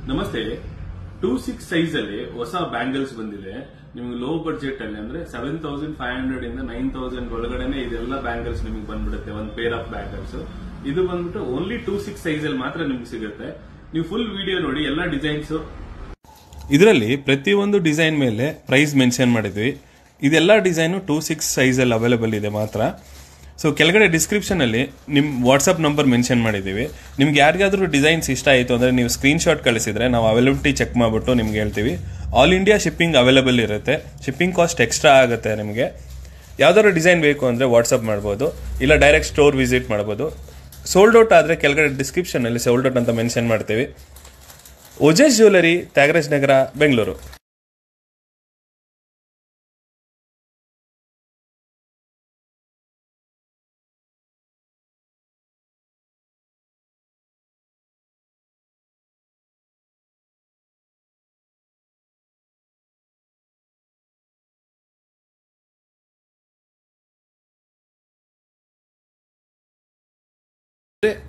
ನಮಸ್ತೆ. 2.6 ಸೈಜ್ ಅಲ್ಲಿ ಹೊಸ ಬ್ಯಾಂಗಲ್ಸ್ ಬಂದಿದೆ. ನಿಮ್ಗೆ ಲೋ ಬಡ್ಜೆಟ್ ಅಲ್ಲಿ ಅಂದ್ರೆ 7,500 ಇಂದ 9,000 ಒಳಗಡೆನೆ ಇದೆಲ್ಲ ಬ್ಯಾಂಗಲ್ಸ್ ನಿಮಗೆ ಬಂದ್ಬಿಡುತ್ತೆ. ಒಂದು ಪೇರ್ ಆಫ್ ಬ್ಯಾಂಗಲ್ಸ್ ಇದು ಬಂದ್ಬಿಟ್ಟು ಓನ್ಲಿ 2.6 ಸೈಜ್ ಅಲ್ಲಿ ಮಾತ್ರ ನಿಮ್ಗೆ ಸಿಗುತ್ತೆ. ನೀವು ಫುಲ್ ವಿಡಿಯೋ ನೋಡಿ. ಎಲ್ಲ ಡಿಸೈನ್ಸ್ ಇದರಲ್ಲಿ ಪ್ರತಿಯೊಂದು ಡಿಸೈನ್ ಮೇಲೆ ಪ್ರೈಸ್ ಮೆನ್ಷನ್ ಮಾಡಿದ್ವಿ. ಇದೆಲ್ಲ ಡಿಸೈನ್ 2.6 ಸೈಜ್ ಅಲ್ಲಿ ಅವೈಲೇಬಲ್ ಇದೆ ಮಾತ್ರ. ಸೊ ಕೆಳಗಡೆ ಡಿಸ್ಕ್ರಿಪ್ಷನ್ ಅಲ್ಲಿ ನಿಮ್ ವಾಟ್ಸ್ಆಪ್ ನಂಬರ್ ಮೆನ್ಷನ್ ಮಾಡಿದೀವಿ. ನಿಮ್ಗೆ ಯಾರಿಗಾದ್ರೂ ಡಿಸೈನ್ಸ್ ಇಷ್ಟ ಆಯಿತು ಅಂದ್ರೆ ನೀವು ಸ್ಕ್ರೀನ್ ಶಾಟ್ ಕಳಿಸಿದ್ರೆ ನಾವು ಅವೈಲಬಿಲಿಟಿ ಚೆಕ್ ಮಾಡ್ಬಿಟ್ಟು ನಿಮ್ಗೆ ಹೇಳ್ತೀವಿ. ಆಲ್ ಇಂಡಿಯಾ ಶಿಪ್ಪಿಂಗ್ ಅವೈಲೇಬಲ್ ಇರುತ್ತೆ. ಶಿಪ್ಪಿಂಗ್ ಕಾಸ್ಟ್ ಎಕ್ಸ್ಟ್ರಾ ಆಗುತ್ತೆ. ನಿಮಗೆ ಯಾವ್ದಾದ್ರು ಡಿಸೈನ್ ಬೇಕು ಅಂದ್ರೆ ವಾಟ್ಸ್ಆಪ್ ಮಾಡ್ಬೋದು, ಇಲ್ಲ ಡೈರೆಕ್ಟ್ ಸ್ಟೋರ್ ವಿಸಿಟ್ ಮಾಡ್ಬೋದು. ಸೋಲ್ಡ್ ಔಟ್ ಆದ್ರೆ ಕೆಳಗಡೆ ಡಿಸ್ಕ್ರಿಪ್ಷನ್ ಅಲ್ಲಿ ಸೋಲ್ಡ್ ಔಟ್ ಅಂತ ಮೆನ್ಷನ್ ಮಾಡ್ತೀವಿ. ಓಜಸ್ ಜ್ಯುವೆಲರಿ, ತ್ಯಾಗರಾಜ್ ನಗರ, ಬೆಂಗಳೂರು.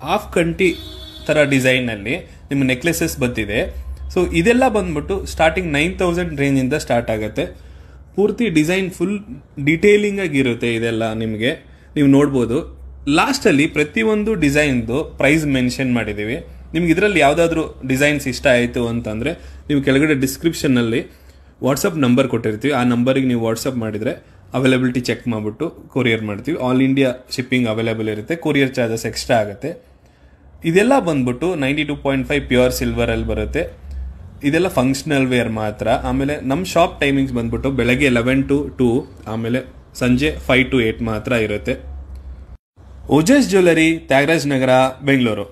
ಹಾಫ್ ಕಂಟಿ ತರ ಡಿಸೈನ್ ಅಲ್ಲಿ ನಿಮ್ಮ ನೆಕ್ಲೆಸಸ್ ಬಂದಿದೆ. ಸೊ ಇದೆಲ್ಲ ಬಂದ್ಬಿಟ್ಟು ಸ್ಟಾರ್ಟಿಂಗ್ 9,000 ರೇಂಜ್ ಇಂದ ಸ್ಟಾರ್ಟ್ ಆಗುತ್ತೆ. ಪೂರ್ತಿ ಡಿಸೈನ್ ಫುಲ್ ಡೀಟೇಲಿಂಗ್ ಆಗಿರುತ್ತೆ. ಇದೆಲ್ಲ ನಿಮಗೆ ನೀವು ನೋಡ್ಬೋದು. ಲಾಸ್ಟ್ ಅಲ್ಲಿ ಪ್ರತಿಯೊಂದು ಡಿಸೈನ್ದು ಪ್ರೈಸ್ ಮೆನ್ಷನ್ ಮಾಡಿದೀವಿ. ನಿಮ್ಗೆ ಇದರಲ್ಲಿ ಯಾವ್ದಾದ್ರು ಡಿಸೈನ್ಸ್ ಇಷ್ಟ ಆಯಿತು ಅಂತಂದ್ರೆ ನೀವು ಕೆಳಗಡೆ ಡಿಸ್ಕ್ರಿಪ್ಷನ್ ಅಲ್ಲಿ ವಾಟ್ಸಪ್ ನಂಬರ್ ಕೊಟ್ಟಿರ್ತೀವಿ. ಆ ನಂಬರ್ಗೆ ನೀವು ವಾಟ್ಸಪ್ ಮಾಡಿದ್ರೆ ಅವೈಲಬಿಲಿಟಿ ಚೆಕ್ ಮಾಡ್ಬಿಟ್ಟು ಕೊರಿಯರ್ ಮಾಡ್ತೀವಿ. ಆಲ್ ಇಂಡಿಯಾ ಶಿಪ್ಪಿಂಗ್ ಅವೈಲೇಬಲ್ ಇರುತ್ತೆ. ಕೊರಿಯರ್ ಚಾರ್ಜಸ್ ಎಕ್ಸ್ಟ್ರಾ ಆಗುತ್ತೆ. ಇದೆಲ್ಲ ಬಂದ್ಬಿಟ್ಟು 92.5 ಪ್ಯೂರ್ ಸಿಲ್ವರ್ ಅಲ್ಲಿ ಬರುತ್ತೆ. ಇದೆಲ್ಲ ಫಂಕ್ಷನಲ್ ವೇರ್ ಮಾತ್ರ. ಆಮೇಲೆ ನಮ್ಮ ಶಾಪ್ ಟೈಮಿಂಗ್ಸ್ ಬಂದ್ಬಿಟ್ಟು ಬೆಳಗ್ಗೆ 11 to 2, ಆಮೇಲೆ ಸಂಜೆ 5 to 8 ಮಾತ್ರ ಇರುತ್ತೆ. ಓಜಸ್ ಜ್ಯುವೆಲರಿ, ತ್ಯಾಗರಾಜ್ ನಗರ, ಬೆಂಗಳೂರು.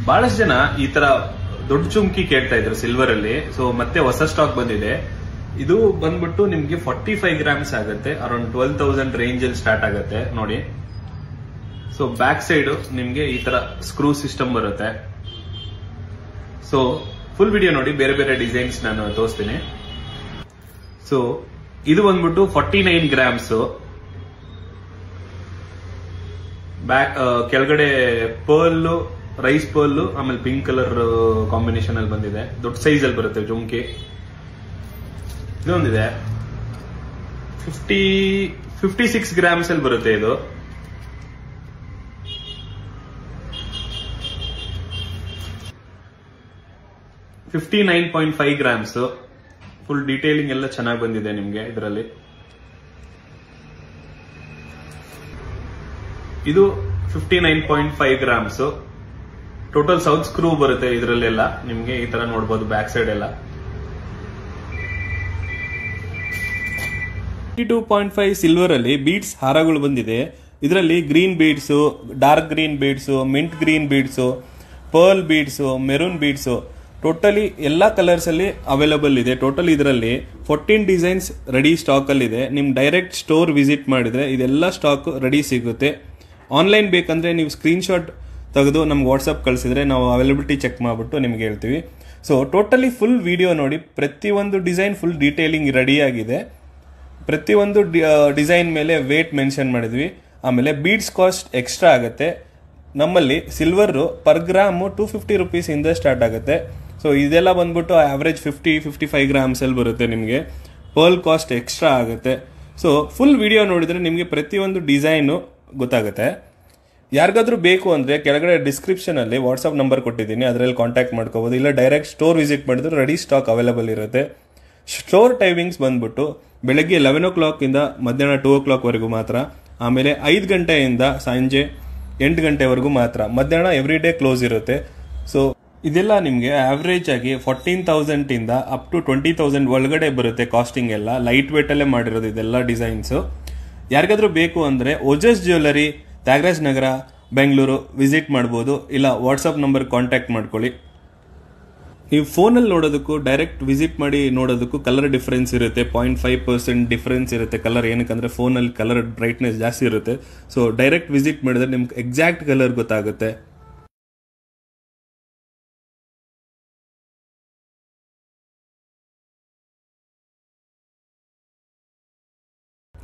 ಬಹಳಷ್ಟು ಜನ ಈ ತರ ದೊಡ್ಡ ಚುಮ್ಕಿ ಕೇಳ್ತಾ ಇದ್ರು ಸಿಲ್ವರ್ ಅಲ್ಲಿ. ಸೊ ಮತ್ತೆ ಹೊಸ ಸ್ಟಾಕ್ ಬಂದಿದೆ. ಇದು ಬಂದ್ಬಿಟ್ಟು ನಿಮ್ಗೆ 45 ಗ್ರಾಮ್ಸ್ ಆಗುತ್ತೆ. ಅರೌಂಡ್ 12,000 ರೇಂಜ್ ಅಲ್ಲಿ ಸ್ಟಾರ್ಟ್ ಆಗುತ್ತೆ ನೋಡಿ. ಸೊ ಬ್ಯಾಕ್ ಸೈಡ್ ನಿಮ್ಗೆ ಈ ತರ ಸ್ಕ್ರೂ ಸಿಸ್ಟಮ್ ಬರುತ್ತೆ. ಸೊ ಫುಲ್ ವಿಡಿಯೋ ನೋಡಿ. ಬೇರೆ ಬೇರೆ ಡಿಸೈನ್ಸ್ ನಾನು ತೋರಿಸ್ತೀನಿ. ಸೊ ಇದು ಬಂದ್ಬಿಟ್ಟು 49 ಗ್ರಾಮ್ಸ್. ಬ್ಯಾಕ್ ಕೆಳಗಡೆ ಪರ್ಲ್, ರೈಸ್ ಪರ್ಲ್, ಆಮೇಲೆ ಪಿಂಕ್ ಕಲರ್ ಕಾಂಬಿನೇಷನ್ ಅಲ್ಲಿ ಬಂದಿದೆ. ದೊಡ್ಡ ಸೈಜ್ ಅಲ್ಲಿ ಬರುತ್ತೆ ಜುಮ್ಕಿ. ಇದೊಂದಿದೆ 56 ಗ್ರಾಮ್ಸ್ ಅಲ್ಲಿ ಬರುತ್ತೆ. ಇದು $59.5 ಗ್ರಾಮ್ಸ್. ಫುಲ್ ಡೀಟೇಲಿಂಗ್ ಎಲ್ಲ ಚೆನ್ನಾಗಿ ಬಂದಿದೆ ನಿಮ್ಗೆ ಇದರಲ್ಲಿ. ಇದು 59.5 ಗ್ರಾಮ್ಸ್. ಟೋಟಲ್ ಸೌತ್ ಸ್ಕ್ರೂ ಬರುತ್ತೆ ಇದರಲ್ಲೆಲ್ಲ. ನಿಮ್ಗೆ ಈ ತರ ನೋಡಬಹುದು ಬ್ಯಾಕ್ ಸೈಡ್ ಎಲ್ಲ. 52.5 ಸಿಲ್ವರ್ ಅಲ್ಲಿ ಬೀಡ್ಸ್ ಹಾರಗಳು ಬಂದಿದೆ. ಇದರಲ್ಲಿ green beads, dark green beads, mint green beads, pearl beads, maroon beads, totally ಎಲ್ಲಾ ಕಲರ್ಸ್ ಅಲ್ಲಿ ಅವೈಲೇಬಲ್ ಇದೆ. ಟೋಟಲ್ ಇದರಲ್ಲಿ 14 ಡಿಸೈನ್ಸ್ ರೆಡಿ ಸ್ಟಾಕ್ ಅಲ್ಲಿ ಇದೆ. ನಿಮ್ ಡೈರೆಕ್ಟ್ ಸ್ಟೋರ್ ವಿಸಿಟ್ ಮಾಡಿದ್ರೆ ಇದೆಲ್ಲ ಸ್ಟಾಕ್ ರೆಡಿ ಸಿಗುತ್ತೆ. ಆನ್ಲೈನ್ ಬೇಕಂದ್ರೆ ನೀವು ಸ್ಕ್ರೀನ್ ಶಾಟ್ ತೆಗೆದು ನಮ್ಗೆ ವಾಟ್ಸಪ್ ಕಳಿಸಿದ್ರೆ ನಾವು ಅವೈಲಬಿಲಿಟಿ ಚೆಕ್ ಮಾಡ್ಬಿಟ್ಟು ನಿಮ್ಗೆ ಹೇಳ್ತೀವಿ. ಸೊ ಟೋಟಲಿ ಫುಲ್ ವಿಡಿಯೋ ನೋಡಿ. ಪ್ರತಿಯೊಂದು ಡಿಸೈನ್ ಫುಲ್ ಡೀಟೇಲಿಂಗ್ ರೆಡಿ ಆಗಿದೆ. ಪ್ರತಿಯೊಂದು ಡಿಸೈನ್ ಮೇಲೆ ವೇಟ್ ಮೆನ್ಷನ್ ಮಾಡಿದ್ವಿ. ಆಮೇಲೆ ಬೀಡ್ಸ್ ಕಾಸ್ಟ್ ಎಕ್ಸ್ಟ್ರಾ ಆಗುತ್ತೆ. ನಮ್ಮಲ್ಲಿ ಸಿಲ್ವರ್ ಪರ್ ಗ್ರಾಮ್ 250 ರುಪೀಸ್ ಇಂದ ಸ್ಟಾರ್ಟ್ ಆಗುತ್ತೆ. ಸೊ ಇದೆಲ್ಲ ಬಂದ್ಬಿಟ್ಟು ಆವರೇಜ್ 50-55 ಗ್ರಾಮ್ಸ್ ಅಲ್ಲಿ ಬರುತ್ತೆ ನಿಮಗೆ. ಪರ್ಲ್ ಕಾಸ್ಟ್ ಎಕ್ಸ್ಟ್ರಾ ಆಗುತ್ತೆ. ಸೊ ಫುಲ್ ವಿಡಿಯೋ ನೋಡಿದ್ರೆ ನಿಮಗೆ ಪ್ರತಿಯೊಂದು ಡಿಸೈನು ಗೊತ್ತಾಗುತ್ತೆ. ಯಾರಿಗಾದ್ರೂ ಬೇಕು ಅಂದ್ರೆ ಕೆಳಗಡೆ ಡಿಸ್ಕ್ರಿಪ್ಷನ್ ಅಲ್ಲಿ ವಾಟ್ಸ್ಆಪ್ ನಂಬರ್ ಕೊಟ್ಟಿದ್ದೀನಿ. ಅದರಲ್ಲಿ ಕಾಂಟ್ಯಾಕ್ಟ್ ಮಾಡ್ಕೋಬಹುದು, ಇಲ್ಲ ಡೈರೆಕ್ಟ್ ಸ್ಟೋರ್ ವಿಸಿಟ್ ಮಾಡಿದ್ರೆ ರೆಡಿ ಸ್ಟಾಕ್ ಅವೈಲೇಬಲ್ ಇರುತ್ತೆ. ಸ್ಟೋರ್ ಟೈಮಿಂಗ್ಸ್ ಬಂದ್ಬಿಟ್ಟು ಬೆಳಗ್ಗೆ 11 o'clock ಇಂದ ಮಧ್ಯಾಹ್ನ 2 o'clock ವರೆಗೂ ಮಾತ್ರ. ಆಮೇಲೆ 5 ಗಂಟೆಯಿಂದ ಸಂಜೆ 8 ಗಂಟೆವರೆಗೂ ಮಾತ್ರ. ಮಧ್ಯಾಹ್ನ ಎವ್ರಿ ಡೇ ಕ್ಲೋಸ್ ಇರುತ್ತೆ. ಸೊ ಇದೆಲ್ಲ ನಿಮಗೆ ಆವರೇಜ್ ಆಗಿ 14,000 ಇಂದ ಅಪ್ ಟು 20,000 ಒಳಗಡೆ ಬರುತ್ತೆ. ಕಾಸ್ಟಿಂಗ್ ಎಲ್ಲ ಲೈಟ್ ವೇಟ್ ಅಲ್ಲೇ ಮಾಡಿರೋದು ಇದೆಲ್ಲ ಡಿಸೈನ್ಸ್. ಯಾರಿಗಾದ್ರೂ ಬೇಕು ಅಂದ್ರೆ ಓಜಸ್ ಜ್ಯುವೆಲರಿ, ತ್ಯಾಗರಾಜ್ ನಗರ, ಬೆಂಗಳೂರು ವಿಸಿಟ್ ಮಾಡಬಹುದು, ಇಲ್ಲ ವಾಟ್ಸ್ಆಪ್ ನಂಬರ್ ಕಾಂಟ್ಯಾಕ್ಟ್ ಮಾಡ್ಕೊಳ್ಳಿ. ನೀವು ಫೋನಲ್ಲಿ ನೋಡೋದಕ್ಕೂ ಡೈರೆಕ್ಟ್ ವಿಸಿಟ್ ಮಾಡಿ ನೋಡೋದಕ್ಕೂ ಕಲರ್ ಡಿಫರೆನ್ಸ್ ಇರುತ್ತೆ. 0.5% ಡಿಫರೆನ್ಸ್ ಇರುತ್ತೆ ಕಲರ್. ಏನಕ್ಕಂದ್ರೆ ಫೋನಲ್ಲಿ ಕಲರ್ ಬ್ರೈಟ್ನೆಸ್ ಜಾಸ್ತಿ ಇರುತ್ತೆ. ಸೊ ಡೈರೆಕ್ಟ್ ವಿಸಿಟ್ ಮಾಡಿದ್ರೆ ನಿಮ್ಗೆ ಎಕ್ಸಾಕ್ಟ್ ಕಲರ್ ಗೊತ್ತಾಗುತ್ತೆ.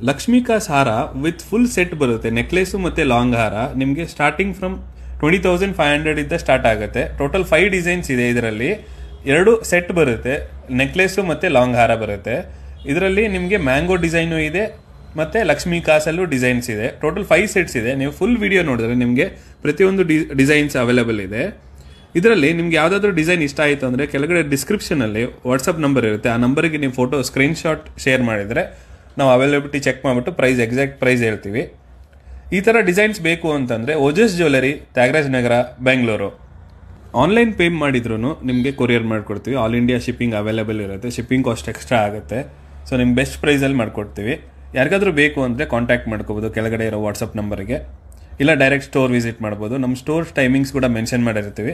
ಲಕ್ಷ್ಮೀಕಾಸ್ ಹಾರ ವಿತ್ ಫುಲ್ ಸೆಟ್ ಬರುತ್ತೆ. ನೆಕ್ಲೆಸ್ ಮತ್ತೆ ಲಾಂಗ್ ಹಾರ ನಿಮಗೆ ಸ್ಟಾರ್ಟಿಂಗ್ ಫ್ರಮ್ 20,500 ಇಂದ ಸ್ಟಾರ್ಟ್ ಆಗುತ್ತೆ. ಟೋಟಲ್ 5 ಡಿಸೈನ್ಸ್ ಇದೆ. ಇದರಲ್ಲಿ 2 ಸೆಟ್ ಬರುತ್ತೆ, ನೆಕ್ಲೆಸ್ ಮತ್ತೆ ಲಾಂಗ್ ಹಾರ ಬರುತ್ತೆ. ಇದರಲ್ಲಿ ನಿಮಗೆ ಮ್ಯಾಂಗೋ ಡಿಸೈನು ಇದೆ ಮತ್ತೆ ಲಕ್ಷ್ಮೀ ಕಾಸಲ್ಲೂ ಡಿಸೈನ್ಸ್ ಇದೆ. ಟೋಟಲ್ 5 ಸೆಟ್ಸ್ ಇದೆ. ನೀವು ಫುಲ್ ವಿಡಿಯೋ ನೋಡಿದ್ರೆ ನಿಮಗೆ ಪ್ರತಿಯೊಂದು ಡಿಸೈನ್ಸ್ ಅವೈಲೇಬಲ್ ಇದೆ. ಇದರಲ್ಲಿ ನಿಮ್ಗೆ ಯಾವ್ದಾದ್ರು ಡಿಸೈನ್ ಇಷ್ಟ ಆಯಿತು ಅಂದ್ರೆ ಕೆಳಗಡೆ ಡಿಸ್ಕ್ರಿಪ್ಷನ್ ಅಲ್ಲಿ ವಾಟ್ಸ್ಆಪ್ ನಂಬರ್ ಇರುತ್ತೆ. ಆ ನಂಬರ್ಗೆ ನೀವು ಫೋಟೋ ಸ್ಕ್ರೀನ್ ಶಾಟ್ ಶೇರ್ ಮಾಡಿದ್ರೆ ನಾವು ಅವೈಲಬಿಲಿಟಿ ಚೆಕ್ ಮಾಡಿಬಿಟ್ಟು ಎಕ್ಸಾಕ್ಟ್ ಪ್ರೈಸ್ ಹೇಳ್ತೀವಿ. ಈ ತರ ಡಿಸೈನ್ಸ್ ಬೇಕು ಅಂತಂದ್ರೆ ಓಜಸ್ ಜ್ಯುವೆಲರಿ, ತ್ಯಾಗರಾಜ್ ನಗರ, ಬೆಂಗಳೂರು. ಆನ್ಲೈನ್ ಪೇ ಮಾಡಿದ್ರು ನಿಮಗೆ ಕೊರಿಯರ್ ಮಾಡ್ಕೊಡ್ತೀವಿ. ಆಲ್ ಇಂಡಿಯಾ ಶಿಪ್ಪಿಂಗ್ ಅವೈಲೇಬಲ್ ಇರುತ್ತೆ. ಶಿಪ್ಪಿಂಗ್ ಕಾಸ್ಟ್ ಎಕ್ಸ್ಟ್ರಾ ಆಗುತ್ತೆ. ಸೊ ನಿಮ್ಗೆ ಬೆಸ್ಟ್ ಪ್ರೈಸಲ್ಲಿ ಮಾಡ್ಕೊಡ್ತೀವಿ. ಯಾರಿಗಾದ್ರೂ ಬೇಕು ಅಂದರೆ ಕಾಂಟ್ಯಾಕ್ಟ್ ಮಾಡ್ಕೋಬೋದು ಕೆಳಗಡೆ ಇರೋ ವಾಟ್ಸಪ್ ನಂಬರ್ಗೆ, ಇಲ್ಲ ಡೈರೆಕ್ಟ್ ಸ್ಟೋರ್ ವಿಸಿಟ್ ಮಾಡ್ಬೋದು. ನಮ್ಮ ಸ್ಟೋರ್ ಟೈಮಿಂಗ್ಸ್ ಕೂಡ ಮೆನ್ಷನ್ ಮಾಡಿರ್ತೀವಿ.